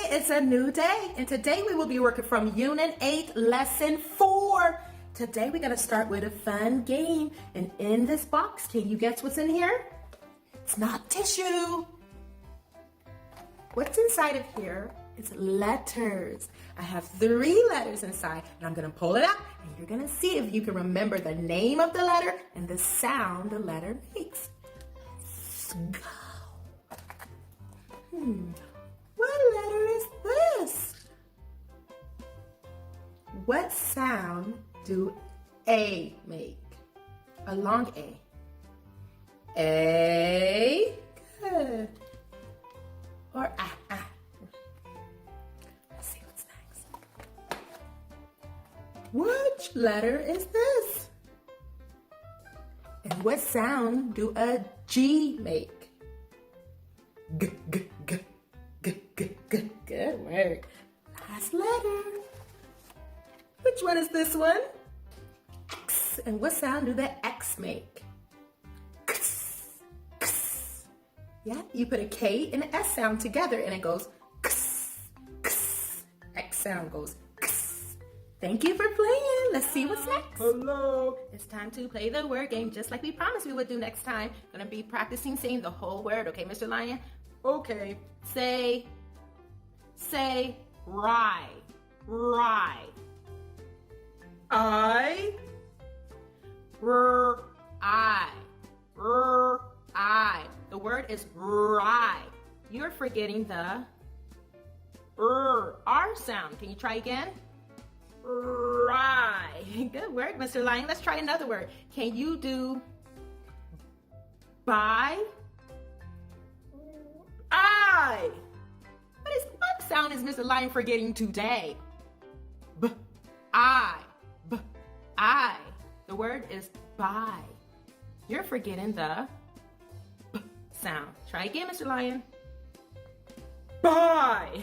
it's a new day, and today we will be working from Unit 8, Lesson 4. Today we're going to start with a fun game, and in this box, can you guess what's in here? It's not tissue. What's inside of here is letters. I have 3 letters inside, and I'm going to pull it out, and you're going to see if you can remember the name of the letter and the sound the letter makes. Let's go. What letter is this? What sound do A make? A long A. A. Good. Or ah. Let's see what's next. Which letter is this? And what sound do a G make? G. Good work. Last letter. Which one is this one? X. And what sound do the X make? X. Yeah, you put a K and an S sound together and it goes X. X sound goes X. Thank you for playing. Let's see what's next. Hello. It's time to play the word game just like we promised we would do next time. Gonna be practicing saying the whole word, okay, Mr. Lion? Okay. Say rye. I. I. The word is rye. You're forgetting the R sound. Can you try again? Rye. Good work, Mr. Lion. Let's try another word. Can you do buy? I. What sound is Mr. Lion forgetting today? I. The word is buy. You're forgetting the B sound. Try again, Mr. Lion. Buy.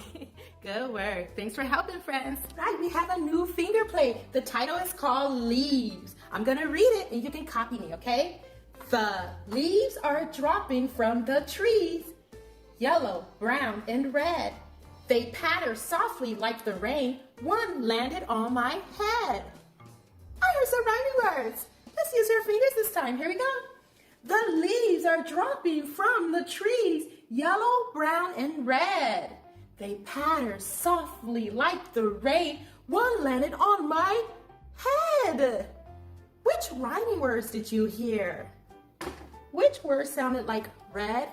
Good work. Thanks for helping, friends. Right, we have a new finger play. The title is called Leaves. I'm going to read it and you can copy me, okay? The leaves are dropping from the trees, yellow, brown, and red. They patter softly like the rain. One landed on my head. I heard some rhyming words. Let's use our fingers this time. Here we go. The leaves are dropping from the trees, yellow, brown, and red. They patter softly like the rain. One landed on my head. Which rhyming words did you hear? Which word sounded like red?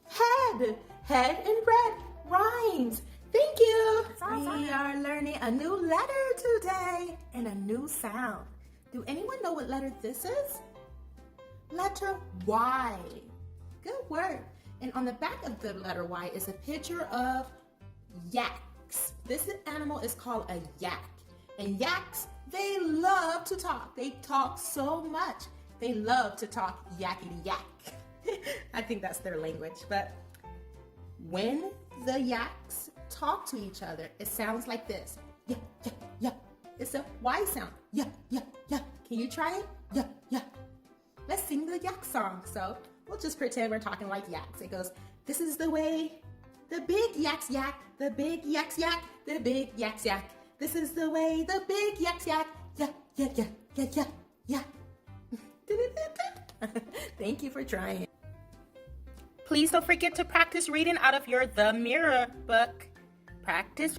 Head. Head and red rhymes. Thank you. We are learning a new letter today and a new sound. Do anyone know what letter this is? Letter Y. Good work. And on the back of the letter Y is a picture of yaks. This animal is called a yak. And yaks, they love to talk. They talk so much. They love to talk yakety yak. I think that's their language. But when the yaks talk to each other, it sounds like this. Yeah. It's a Y sound. Yeah. Can you try it? Yeah. Let's sing the yak song. So we'll just pretend we're talking like yaks. It goes, this is the way the big yaks yak, the big yaks yak, the big yaks yak. This is the way the big yaks yak. Yeah. Thank you for trying. Please don't forget to practice reading out of your The Mirror book. Practice.